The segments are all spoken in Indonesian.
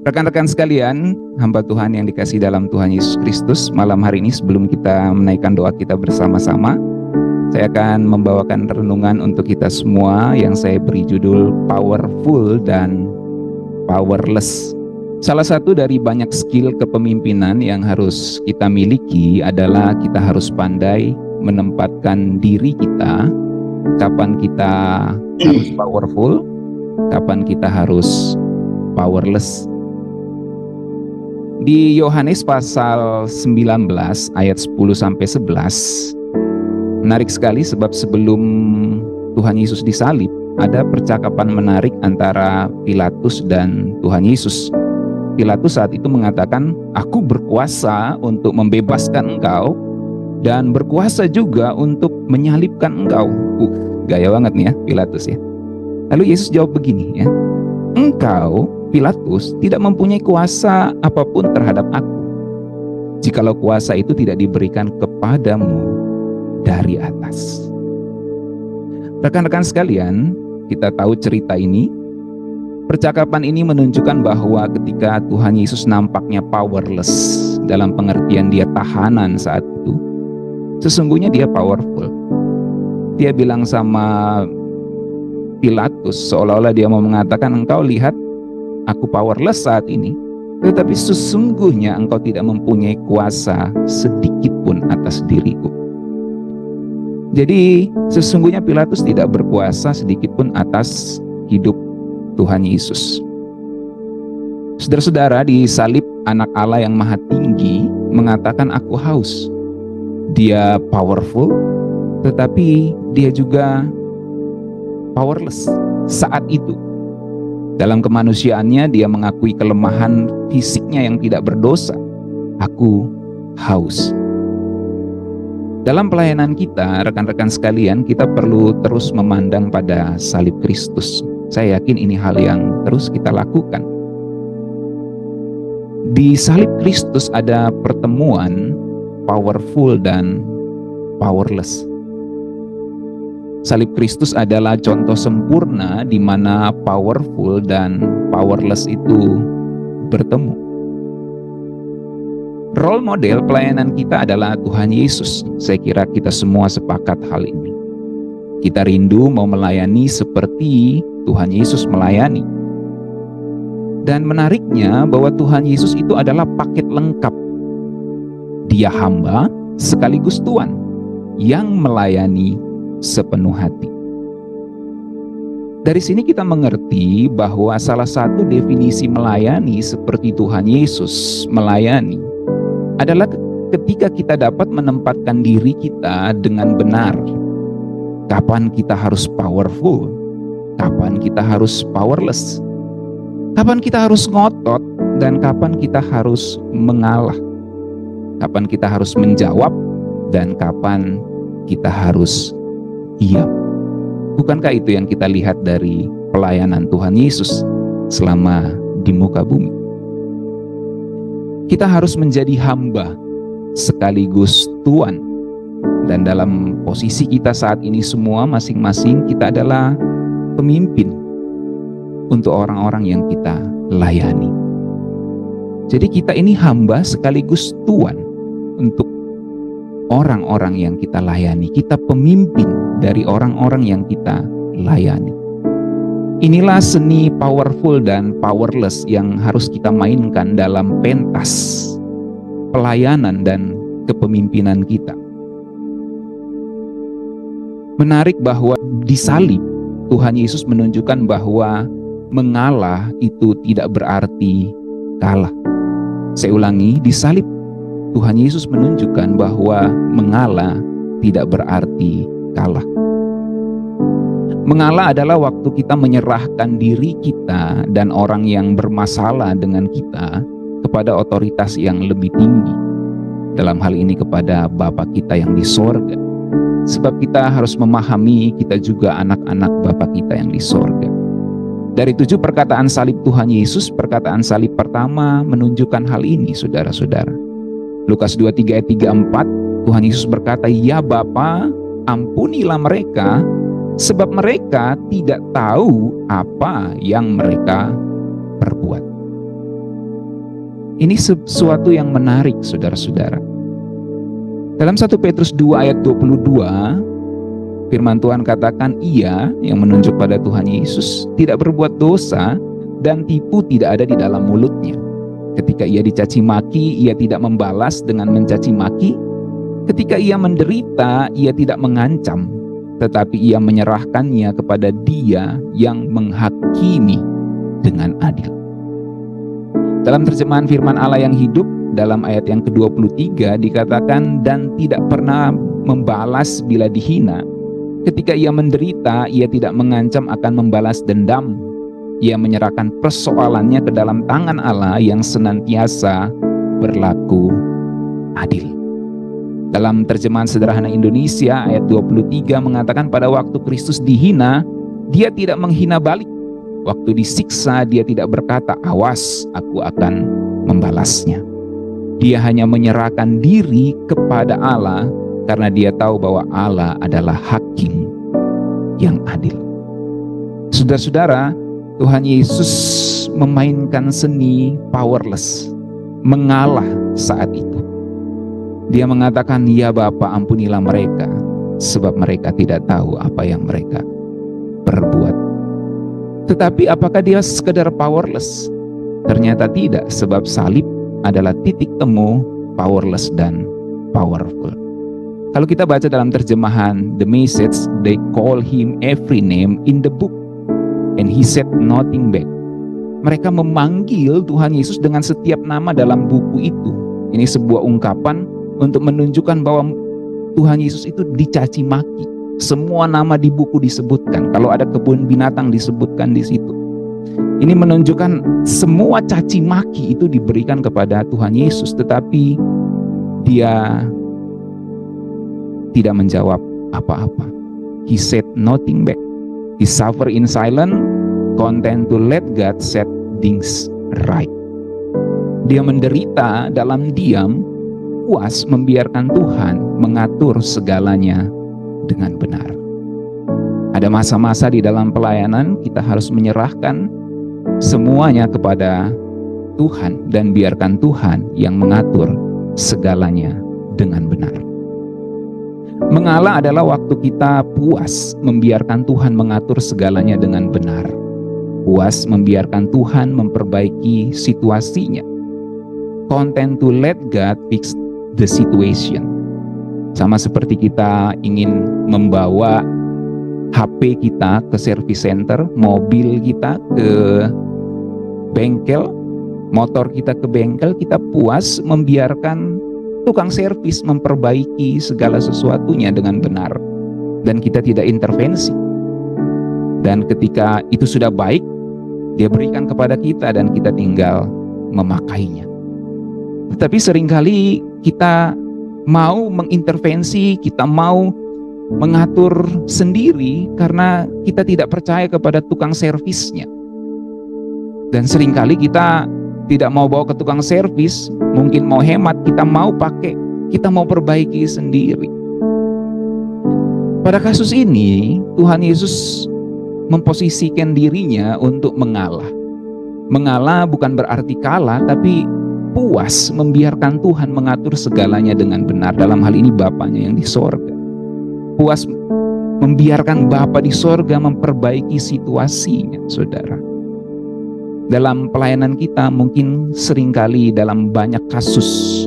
Rekan-rekan sekalian, hamba Tuhan yang dikasihi dalam Tuhan Yesus Kristus, malam hari ini sebelum kita menaikkan doa kita bersama-sama, saya akan membawakan renungan untuk kita semua yang saya beri judul Powerful dan Powerless. Salah satu dari banyak skill kepemimpinan yang harus kita miliki adalah kita harus pandai menempatkan diri kita, kapan kita harus powerful, kapan kita harus powerless. Di Yohanes pasal 19 ayat 10-11, menarik sekali sebab sebelum Tuhan Yesus disalib, ada percakapan menarik antara Pilatus dan Tuhan Yesus. Pilatus saat itu mengatakan, "Aku berkuasa untuk membebaskan engkau dan berkuasa juga untuk menyalibkan engkau." Gaya banget nih ya Pilatus ya. Lalu Yesus jawab begini ya, "Engkau, Pilatus, tidak mempunyai kuasa apapun terhadap aku, jikalau kuasa itu tidak diberikan kepadamu dari atas." Rekan-rekan sekalian, kita tahu cerita ini. Percakapan ini menunjukkan bahwa ketika Tuhan Yesus nampaknya powerless, dalam pengertian dia tahanan saat itu, sesungguhnya dia powerful. Dia bilang sama Pilatus seolah-olah dia mau mengatakan, "Engkau lihat, aku powerless saat ini, tetapi sesungguhnya engkau tidak mempunyai kuasa sedikit pun atas diriku." Jadi sesungguhnya Pilatus tidak berkuasa sedikit pun atas hidup Tuhan Yesus. Saudara-saudara, di salib Anak Allah yang Maha Tinggi mengatakan, "Aku haus." Dia powerful, tetapi dia juga powerless saat itu. Dalam kemanusiaannya dia mengakui kelemahan fisiknya yang tidak berdosa. "Aku haus." Dalam pelayanan kita, rekan-rekan sekalian, kita perlu terus memandang pada salib Kristus. Saya yakin ini hal yang terus kita lakukan. Di salib Kristus ada pertemuan powerful dan powerless. Salib Kristus adalah contoh sempurna di mana powerful dan powerless itu bertemu. Role model pelayanan kita adalah Tuhan Yesus. Saya kira kita semua sepakat hal ini. Kita rindu mau melayani seperti Tuhan Yesus melayani. Dan menariknya bahwa Tuhan Yesus itu adalah paket lengkap. Dia hamba sekaligus Tuhan yang melayani sepenuh hati. Dari sini kita mengerti bahwa salah satu definisi melayani seperti Tuhan Yesus melayani adalah ketika kita dapat menempatkan diri kita dengan benar. Kapan kita harus powerful, kapan kita harus powerless, kapan kita harus ngotot, dan kapan kita harus mengalah, kapan kita harus menjawab, dan kapan kita harus diam. Bukankah itu yang kita lihat dari pelayanan Tuhan Yesus selama di muka bumi? Kita harus menjadi hamba sekaligus Tuhan. Dan dalam posisi kita saat ini semua masing-masing kita adalah pemimpin untuk orang-orang yang kita layani. Jadi kita ini hamba sekaligus Tuhan untuk orang-orang yang kita layani. Kita pemimpin dari orang-orang yang kita layani. Inilah seni powerful dan powerless yang harus kita mainkan dalam pentas pelayanan dan kepemimpinan kita. Menarik bahwa di salib Tuhan Yesus menunjukkan bahwa mengalah itu tidak berarti kalah. Saya ulangi, di salib Tuhan Yesus menunjukkan bahwa mengalah tidak berarti kalah. Mengalah adalah waktu kita menyerahkan diri kita dan orang yang bermasalah dengan kita kepada otoritas yang lebih tinggi. Dalam hal ini kepada Bapa kita yang di sorga. Sebab kita harus memahami kita juga anak-anak Bapa kita yang di sorga. Dari 7 perkataan salib Tuhan Yesus, perkataan salib pertama menunjukkan hal ini, saudara-saudara. Lukas 23 ayat 34, Tuhan Yesus berkata, "Ya Bapa, ampunilah mereka, sebab mereka tidak tahu apa yang mereka perbuat." Ini sesuatu yang menarik, saudara-saudara. Dalam 1 Petrus 2 ayat 22, firman Tuhan katakan, Ia yang menunjuk pada Tuhan Yesus tidak berbuat dosa dan tipu tidak ada di dalam mulutnya. Ketika ia dicaci maki, ia tidak membalas dengan mencaci maki. Ketika ia menderita, ia tidak mengancam, tetapi ia menyerahkannya kepada Dia yang menghakimi dengan adil. Dalam terjemahan firman Allah yang hidup, dalam ayat yang ke-23 dikatakan, dan tidak pernah membalas bila dihina. Ketika ia menderita, ia tidak mengancam akan membalas dendam. Ia menyerahkan persoalannya ke dalam tangan Allah yang senantiasa berlaku adil. Dalam terjemahan sederhana Indonesia ayat 23 mengatakan, pada waktu Kristus dihina, Dia tidak menghina balik. Waktu disiksa, Dia tidak berkata, awas, aku akan membalasnya. Dia hanya menyerahkan diri kepada Allah karena Dia tahu bahwa Allah adalah hakim yang adil. Saudara-saudara, Tuhan Yesus memainkan seni powerless, mengalah saat itu. Dia mengatakan, ya Bapa, ampunilah mereka, sebab mereka tidak tahu apa yang mereka perbuat. Tetapi apakah Dia sekedar powerless? Ternyata tidak, sebab salib adalah titik temu powerless dan powerful. Kalau kita baca dalam terjemahan The Message, they call Him every name in the book, and He said nothing back. Mereka memanggil Tuhan Yesus dengan setiap nama dalam buku itu. Ini sebuah ungkapan untuk menunjukkan bahwa Tuhan Yesus itu dicaci maki. Semua nama di buku disebutkan. Kalau ada kebun binatang disebutkan di situ. Ini menunjukkan semua caci maki itu diberikan kepada Tuhan Yesus, tetapi Dia tidak menjawab apa-apa. He said nothing back. He suffered in silence, content to let God set things right. Dia menderita dalam diam, puas membiarkan Tuhan mengatur segalanya dengan benar. Ada masa-masa di dalam pelayanan kita harus menyerahkan semuanya kepada Tuhan dan biarkan Tuhan yang mengatur segalanya dengan benar. Mengalah adalah waktu kita puas membiarkan Tuhan mengatur segalanya dengan benar. Puas membiarkan Tuhan memperbaiki situasinya. Content to let God fix the situation. Sama seperti kita ingin membawa HP kita ke service center, mobil kita ke bengkel, motor kita ke bengkel, kita puas membiarkan tukang servis memperbaiki segala sesuatunya dengan benar, dan kita tidak intervensi. Dan ketika itu sudah baik, Dia berikan kepada kita dan kita tinggal memakainya. Tetapi seringkali kita mau mengintervensi, kita mau mengatur sendiri karena kita tidak percaya kepada tukang servisnya. Dan seringkali kita tidak mau bawa ke tukang servis, mungkin mau hemat, kita mau pakai, kita mau perbaiki sendiri. Pada kasus ini, Tuhan Yesus memposisikan dirinya untuk mengalah. Mengalah bukan berarti kalah, tapi puas membiarkan Tuhan mengatur segalanya dengan benar. Dalam hal ini Bapaknya yang di sorga. Puas membiarkan Bapa di sorga memperbaiki situasinya, saudara. Dalam pelayanan kita mungkin seringkali dalam banyak kasus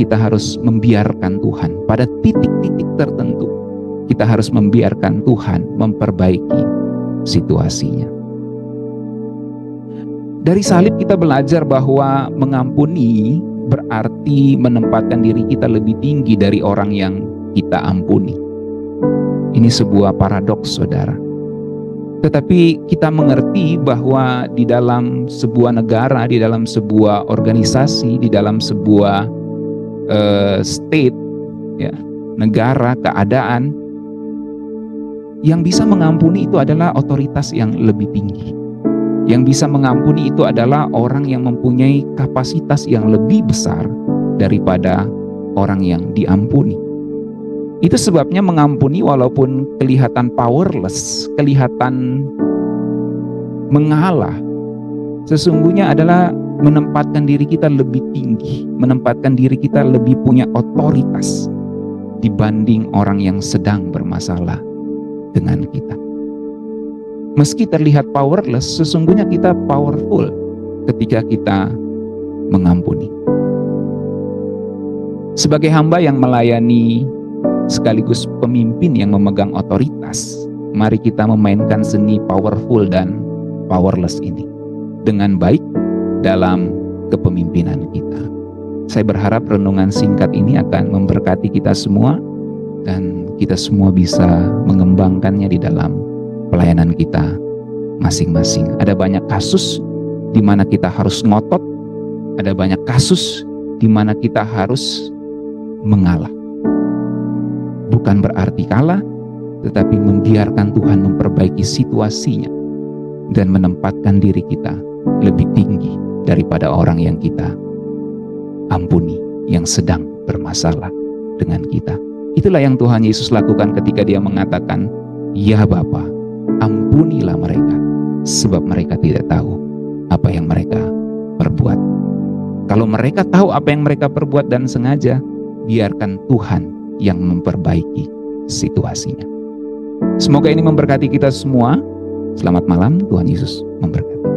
kita harus membiarkan Tuhan. Pada titik-titik tertentu kita harus membiarkan Tuhan memperbaiki situasinya. Dari salib kita belajar bahwa mengampuni berarti menempatkan diri kita lebih tinggi dari orang yang kita ampuni. Ini sebuah paradoks, saudara. Tetapi kita mengerti bahwa di dalam sebuah negara, di dalam sebuah organisasi, di dalam sebuah state, ya, negara, keadaan, yang bisa mengampuni itu adalah otoritas yang lebih tinggi. Yang bisa mengampuni itu adalah orang yang mempunyai kapasitas yang lebih besar daripada orang yang diampuni. Itu sebabnya mengampuni walaupun kelihatan powerless, kelihatan mengalah, sesungguhnya adalah menempatkan diri kita lebih tinggi, menempatkan diri kita lebih punya otoritas dibanding orang yang sedang bermasalah dengan kita. Meski terlihat powerless, sesungguhnya kita powerful ketika kita mengampuni. Sebagai hamba yang melayani sekaligus pemimpin yang memegang otoritas, mari kita memainkan seni powerful dan powerless ini dengan baik dalam kepemimpinan kita. Saya berharap renungan singkat ini akan memberkati kita semua dan kita semua bisa mengembangkannya di dalam pelayanan kita masing-masing. Ada banyak kasus di mana kita harus ngotot, ada banyak kasus di mana kita harus mengalah. Bukan berarti kalah, tetapi membiarkan Tuhan memperbaiki situasinya dan menempatkan diri kita lebih tinggi daripada orang yang kita ampuni, yang sedang bermasalah dengan kita. Itulah yang Tuhan Yesus lakukan ketika dia mengatakan, "Ya Bapa, ampunilah mereka, sebab mereka tidak tahu apa yang mereka perbuat." Kalau mereka tahu apa yang mereka perbuat dan sengaja, biarkan Tuhan yang memperbaiki situasinya. Semoga ini memberkati kita semua. Selamat malam, Tuhan Yesus memberkati.